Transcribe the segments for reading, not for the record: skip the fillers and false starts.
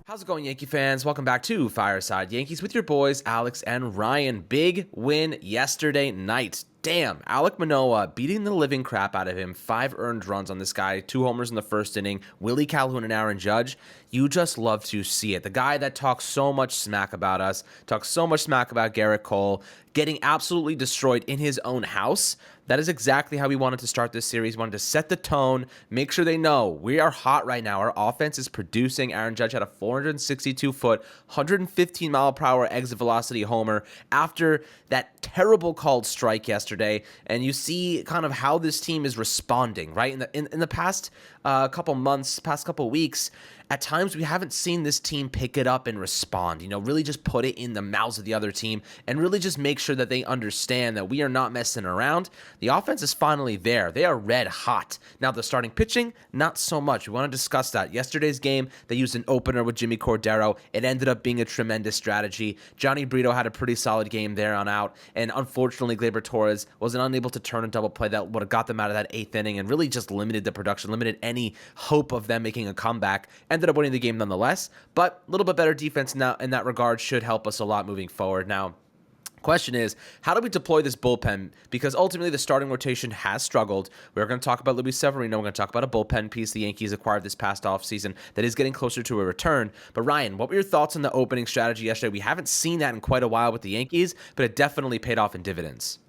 How's it going, Yankee fans? Welcome back to Fireside Yankees with your boys, Alex and Ryan. Big win yesterday night. Damn, Alek Manoah beating the living crap out of him. 5 earned runs on this guy, 2 homers in the first inning. Willie Calhoun and Aaron Judge. You just love to see it. The guy that talks so much smack about us, talks so much smack about Garrett Cole, getting absolutely destroyed in his own house. That is exactly how we wanted to start this series. We wanted to set the tone, make sure they know we are hot right now. Our offense is producing. Aaron Judge had a 462-foot, 115-mile-per-hour exit velocity homer after that terrible called strike yesterday. And you see kind of how this team is responding, right? In the past couple months, past couple weeks, at times we haven't seen this team pick it up and respond, really just put it in the mouths of the other team and really just make sure that they understand that we are not messing around. The offense is finally there. They are red hot. Now the starting pitching, not so much. We want to discuss that. Yesterday's game, they used an opener with Jimmy Cordero. It ended up being a tremendous strategy. Johnny Brito had a pretty solid game there on out, and unfortunately Gleyber Torres was unable to turn a double play that would have got them out of that 8th inning and really just limited the production, limited any hope of them making a comeback. Ended up winning the game nonetheless, but a little bit better defense now in that regard should help us a lot moving forward. Now, question is, how do we deploy this bullpen? Because ultimately the starting rotation has struggled. We're going to talk about Luis Severino. We're going to talk about a bullpen piece the Yankees acquired this past offseason that is getting closer to a return. But Ryan, what were your thoughts on the opening strategy yesterday? We haven't seen that in quite a while with the Yankees, but it definitely paid off in dividends.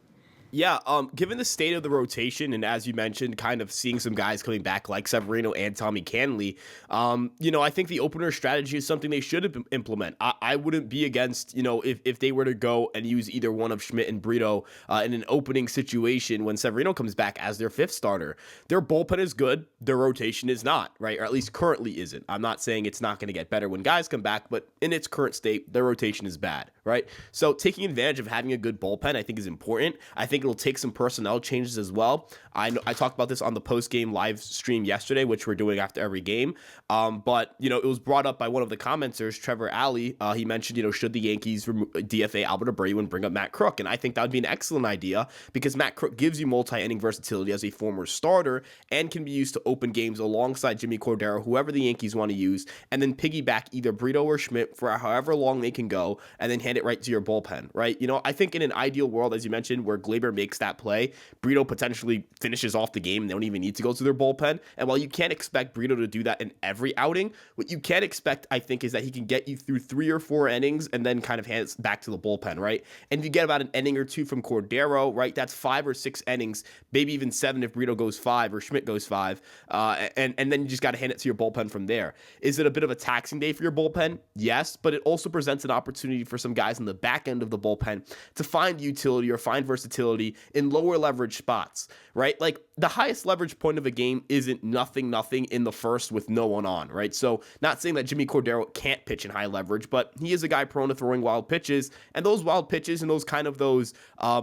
Yeah, given the state of the rotation, and as you mentioned, kind of seeing some guys coming back like Severino and Tommy Canley, I think the opener strategy is something they should implement. I wouldn't be against, if they were to go and use either one of Schmidt and Brito in an opening situation when Severino comes back as their 5th starter. Their bullpen is good, their rotation is not, right? Or at least currently isn't. I'm not saying it's not going to get better when guys come back, but in its current state, their rotation is bad, right? So taking advantage of having a good bullpen, I think, is important. I think it'll take some personnel changes as well. I talked about this on the post-game live stream yesterday, which we're doing after every game. But it was brought up by one of the commenters, Trevor Alley. He mentioned, should the Yankees DFA Albert Abreu and bring up Matt Crook? And I think that would be an excellent idea because Matt Crook gives you multi-inning versatility as a former starter and can be used to open games alongside Jimmy Cordero, whoever the Yankees want to use, and then piggyback either Brito or Schmidt for however long they can go, and then hand it right to your bullpen, right? I think in an ideal world, as you mentioned, where Gleyber makes that play, Brito potentially finishes off the game and they don't even need to go to their bullpen. And while you can't expect Brito to do that in every outing, what you can expect, I think, is that he can get you through 3 or 4 innings and then kind of hand it back to the bullpen, right? And if you get about an inning or 2 from Cordero, right, that's 5 or 6 innings, maybe even 7 if Brito goes 5 or Schmidt goes 5, and then you just got to hand it to your bullpen from there. Is it a bit of a taxing day for your bullpen? Yes, but it also presents an opportunity for some guys in the back end of the bullpen to find utility or find versatility in lower leverage spots, right? Like the highest leverage point of a game isn't nothing in the first with no one on, right? So not saying that Jimmy Cordero can't pitch in high leverage, but he is a guy prone to throwing wild pitches, and those wild pitches and those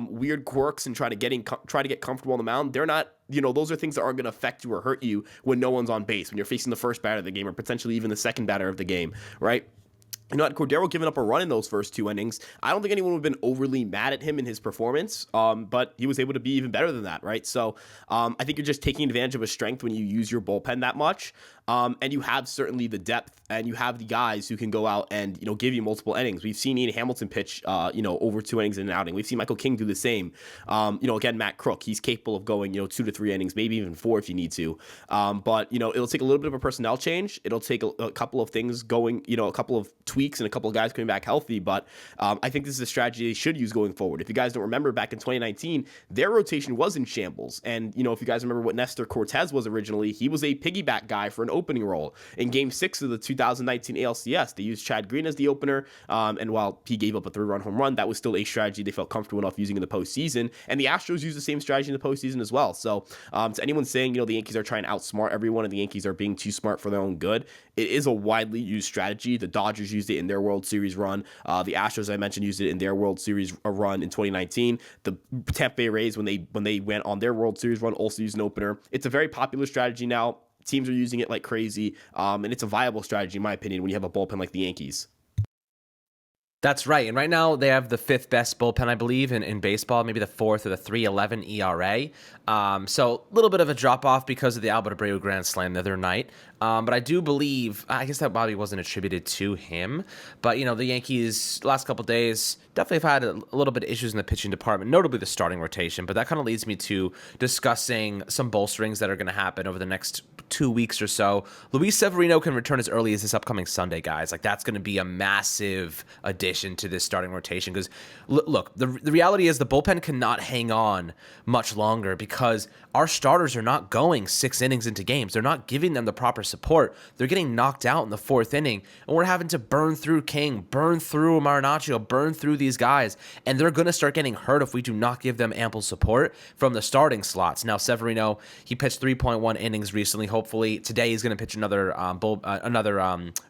weird quirks and try to get comfortable on the mound, they're not, those are things that aren't going to affect you or hurt you when no one's on base, when you're facing the first batter of the game or potentially even the second batter of the game, right? Had Cordero given up a run in those first 2 innings, I don't think anyone would have been overly mad at him in his performance, but he was able to be even better than that, right? So I think you're just taking advantage of a strength when you use your bullpen that much, and you have certainly the depth, and you have the guys who can go out and, give you multiple innings. We've seen Ian Hamilton pitch, over 2 innings in an outing. We've seen Michael King do the same. Again, Matt Crook, he's capable of going, 2 to 3 innings, maybe even 4 if you need to. But, it'll take a little bit of a personnel change. It'll take a couple of things going, a couple of tweaks and a couple of guys coming back healthy, but I think this is a strategy they should use going forward. If you guys don't remember, back in 2019, their rotation was in shambles, and if you guys remember what Nestor Cortez was originally, he was a piggyback guy for an opening role. In Game 6 of the 2019 ALCS, they used Chad Green as the opener, and while he gave up a 3-run home run, that was still a strategy they felt comfortable enough using in the postseason, and the Astros used the same strategy in the postseason as well. So to anyone saying, the Yankees are trying to outsmart everyone and the Yankees are being too smart for their own good, it is a widely used strategy. The Dodgers used it in their World Series run. The Astros, I mentioned, used it in their World Series run in 2019. The Tampa Bay Rays, when they went on their World Series run, also used an opener. It's a very popular strategy now. Teams are using it like crazy, and it's a viable strategy, in my opinion, when you have a bullpen like the Yankees. That's right. And right now they have the 5th best bullpen, I believe, in baseball, maybe the 4th or the 3.11 ERA. So a little bit of a drop off because of the Albert Abreu grand slam the other night. But I do believe, I guess that probably wasn't attributed to him. But, the Yankees last couple days definitely have had a little bit of issues in the pitching department, notably the starting rotation. But that kind of leads me to discussing some bolsterings that are going to happen over the next 2 weeks or so. Luis Severino can return as early as this upcoming Sunday, guys. Like, that's going to be a massive addition to this starting rotation because, look, the reality is the bullpen cannot hang on much longer because our starters are not going 6 innings into games. They're not giving them the proper support. They're getting knocked out in the 4th inning, and we're having to burn through King, burn through Marinaccio, burn through these guys, and they're going to start getting hurt if we do not give them ample support from the starting slots. Now, Severino, he pitched 3.1 innings recently. Hopefully, today he's going to pitch another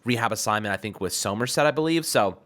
rehab assignment, I think, with Somerset, I believe. So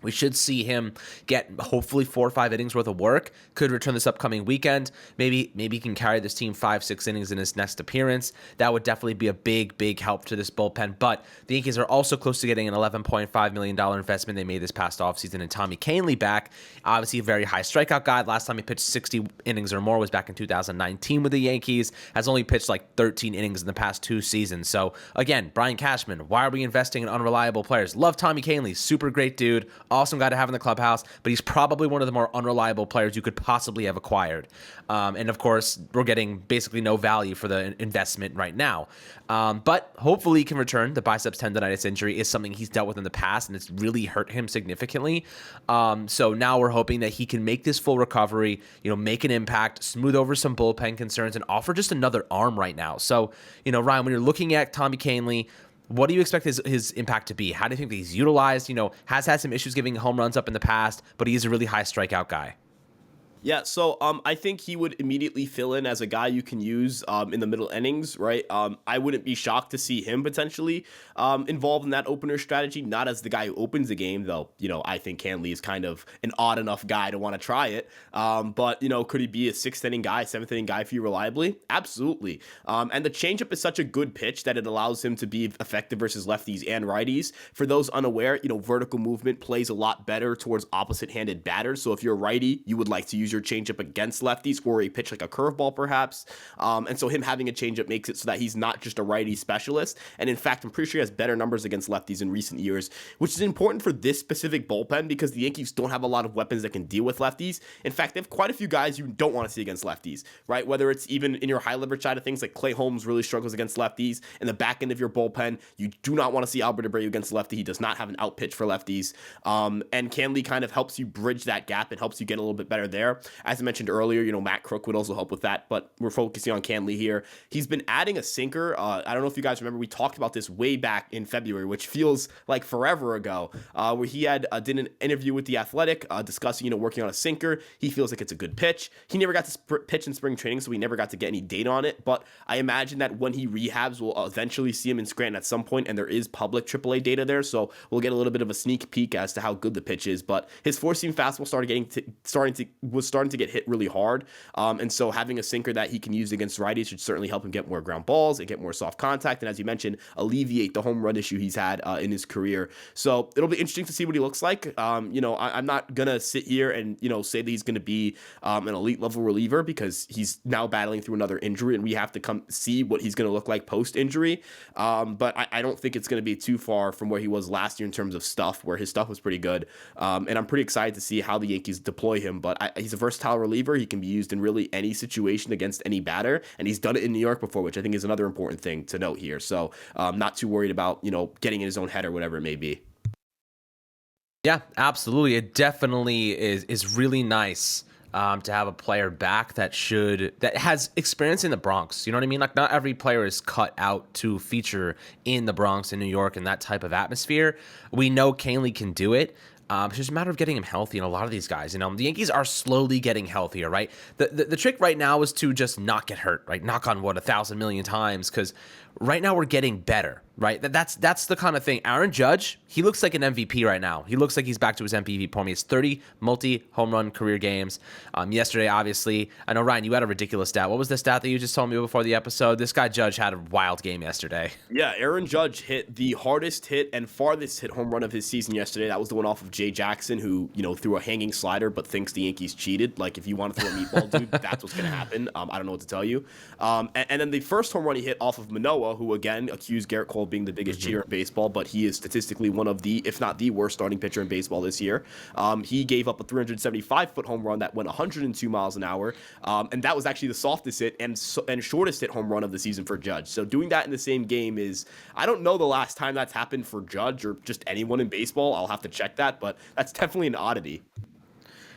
we should see him get hopefully 4 or 5 innings worth of work. Could return this upcoming weekend. Maybe he can carry this team 5-6 innings in his next appearance. That would definitely be a big help to this bullpen. But the Yankees are also close to getting an $11.5 million investment they made this past offseason in Tommy Kahnle back. Obviously a very high strikeout guy. Last time he pitched 60 innings or more was back in 2019 with the Yankees. Has only pitched like 13 innings in the past 2 seasons. So again, Brian Cashman, why are we investing in unreliable players? Love Tommy Kahnle, super great dude. Awesome guy to have in the clubhouse, but he's probably one of the more unreliable players you could possibly have acquired. And of course, we're getting basically no value for the investment right now. But hopefully he can return. The biceps tendonitis injury is something he's dealt with in the past, and it's really hurt him significantly. So now we're hoping that he can make this full recovery, make an impact, smooth over some bullpen concerns, and offer just another arm right now. So, Ryan, when you're looking at Tommy Kahnle, what do you expect his impact to be? How do you think that he's utilized? Has had some issues giving home runs up in the past, but he's a really high strikeout guy. Yeah, so I think he would immediately fill in as a guy you can use in the middle innings, right? I wouldn't be shocked to see him potentially involved in that opener strategy, not as the guy who opens the game, though, I think Kahnle is kind of an odd enough guy to want to try it. But, could he be a 6th inning guy, 7th inning guy for you reliably? Absolutely. And the changeup is such a good pitch that it allows him to be effective versus lefties and righties. For those unaware, vertical movement plays a lot better towards opposite-handed batters. So if you're a righty, you would like to use your changeup against lefties or a pitch like a curveball perhaps. And so him having a changeup makes it so that he's not just a righty specialist. And in fact, I'm pretty sure he has better numbers against lefties in recent years, which is important for this specific bullpen because the Yankees don't have a lot of weapons that can deal with lefties. In fact, they have quite a few guys you don't want to see against lefties, right? Whether it's even in your high leverage side of things, like Clay Holmes really struggles against lefties. In the back end of your bullpen, you do not want to see Albert Abreu against lefty. He does not have an out pitch for lefties. And Kahnle kind of helps you bridge that gap. It helps you get a little bit better there. As I mentioned earlier, Matt Crook would also help with that, but we're focusing on Kahnle here. He's been adding a sinker. I don't know if you guys remember, we talked about this way back in February, which feels like forever ago, where he did an interview with The Athletic discussing, working on a sinker. He feels like it's a good pitch. He never got to pitch in spring training, so we never got to get any data on it, but I imagine that when he rehabs, we'll eventually see him in Scranton at some point, and there is public AAA data there, so we'll get a little bit of a sneak peek as to how good the pitch is. But his 4-seam fastball was starting to get hit really hard, and so having a sinker that he can use against righties should certainly help him get more ground balls and get more soft contact, and as you mentioned, alleviate the home run issue he's had in his career. So it'll be interesting to see what he looks like. I'm not gonna sit here and say that he's gonna be an elite level reliever because he's now battling through another injury, and we have to come see what he's gonna look like post injury. But I don't think it's gonna be too far from where he was last year in terms of stuff, where his stuff was pretty good. And I'm pretty excited to see how the Yankees deploy him. But he's a versatile reliever. He can be used in really any situation against any batter, and he's done it in New York before, which I think is another important thing to note here. So not too worried about getting in his own head or whatever it may be. Yeah, absolutely. It definitely is really nice to have a player back that has experience in the Bronx. You know what I mean? Like, not every player is cut out to feature in the Bronx in New York in that type of atmosphere. We know Kahnle can do it. It's just a matter of getting him healthy, and a lot of these guys, the Yankees are slowly getting healthier, right? The trick right now is to just not get hurt, right? Knock on wood 1,000 million times, because right now we're getting better. right? That's the kind of thing. Aaron Judge, he looks like an MVP right now. He looks like he's back to his MVP form. He has 30 multi-home run career games. Yesterday, obviously, I know, Ryan, you had a ridiculous stat. What was the stat that you just told me before the episode? This guy Judge had a wild game yesterday. Yeah, Aaron Judge hit the hardest hit and farthest hit home run of his season yesterday. That was the one off of Jay Jackson, who, threw a hanging slider but thinks the Yankees cheated. Like, if you want to throw a meatball, dude, that's what's going to happen. I don't know what to tell you. And then the first home run he hit off of Manoah, who, again, accused Garrett Cole of being the biggest cheater in baseball, but he is statistically one of the, if not the worst starting pitcher in baseball this year. He gave up a 375-foot home run that went 102 miles an hour, and that was actually the softest hit and shortest hit home run of the season for Judge. So doing that in the same game is, I don't know the last time that's happened for Judge or just anyone in baseball. I'll have to check that, but that's definitely an oddity.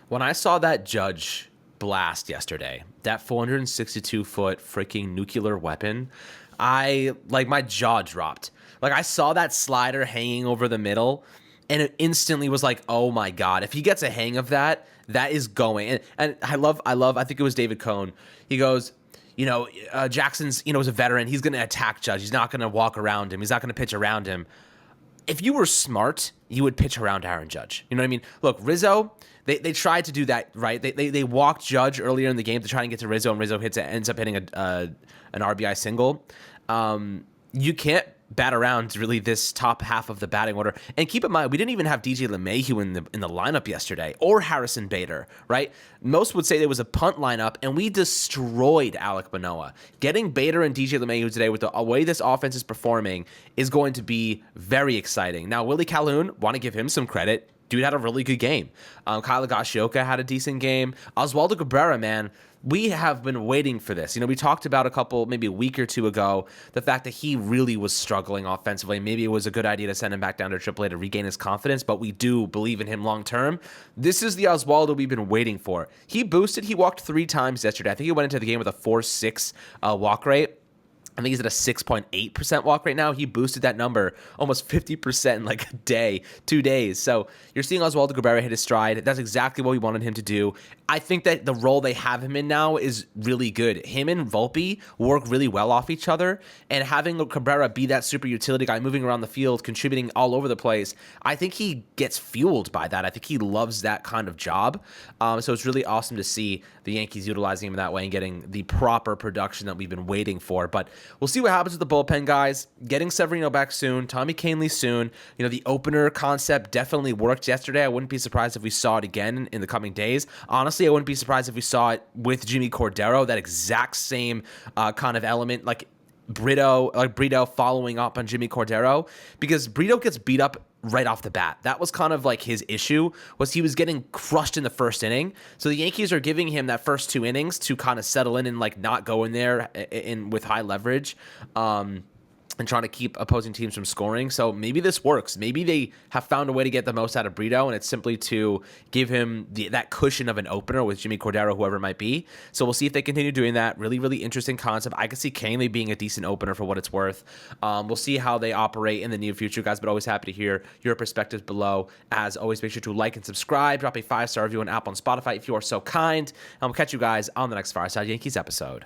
When I saw that Judge blast yesterday, that 462-foot freaking nuclear weapon, my jaw dropped. Like, I saw that slider hanging over the middle, and it instantly was like, oh my God, if he gets a hang of that, that is going. And I think it was David Cohn. He goes, Jackson's, is a veteran. He's going to attack Judge. He's not going to walk around him. He's not going to pitch around him. If you were smart, you would pitch around Aaron Judge. You know what I mean? Look, Rizzo, they tried to do that, right? They walked Judge earlier in the game to try and get to Rizzo, and Rizzo ends up hitting an RBI single. You can't bat around really this top half of the batting order. And keep in mind, we didn't even have DJ LeMahieu in the lineup yesterday, or Harrison Bader, right? Most would say there was a punt lineup, and we destroyed Alek Manoah. Getting Bader and DJ LeMahieu today with the way this offense is performing is going to be very exciting. Now, Willie Calhoun, want to give him some credit. Dude had a really good game. Kyle Higashioka had a decent game. Oswaldo Cabrera, man, we have been waiting for this. We talked about maybe a week or two ago, the fact that he really was struggling offensively. Maybe it was a good idea to send him back down to AAA to regain his confidence, but we do believe in him long term. This is the Oswaldo we've been waiting for. He walked 3 times yesterday. I think he went into the game with a 4.6 walk rate. I think he's at a 6.8% walk rate now. He boosted that number almost 50% in like a day, 2 days. So you're seeing Oswaldo Cabrera hit his stride. That's exactly what we wanted him to do. I think that the role they have him in now is really good. Him and Volpe work really well off each other, and having Cabrera be that super utility guy moving around the field, contributing all over the place, I think he gets fueled by that. I think he loves that kind of job. So it's really awesome to see the Yankees utilizing him in that way and getting the proper production that we've been waiting for. But we'll see what happens with the bullpen, guys. Getting Severino back soon, Tommy Kahnle soon. The opener concept definitely worked yesterday. I wouldn't be surprised if we saw it again in the coming days. Honestly, I wouldn't be surprised if we saw it with Jimmy Cordero, that exact same kind of element, like Brito following up on Jimmy Cordero, because Brito gets beat up right off the bat. That was kind of like his issue, was he was getting crushed in the first inning. So the Yankees are giving him that first 2 innings to kind of settle in and like not go in there with high leverage. And trying to keep opposing teams from scoring. So maybe this works. Maybe they have found a way to get the most out of Brito, and it's simply to give him that cushion of an opener with Jimmy Cordero, whoever it might be. So we'll see if they continue doing that. Really, really interesting concept. I could see Kahnle being a decent opener for what it's worth. We'll see how they operate in the near future, guys, but always happy to hear your perspectives below. As always, make sure to like and subscribe. Drop a 5-star review on Apple and Spotify if you are so kind. And we'll catch you guys on the next Fireside Yankees episode.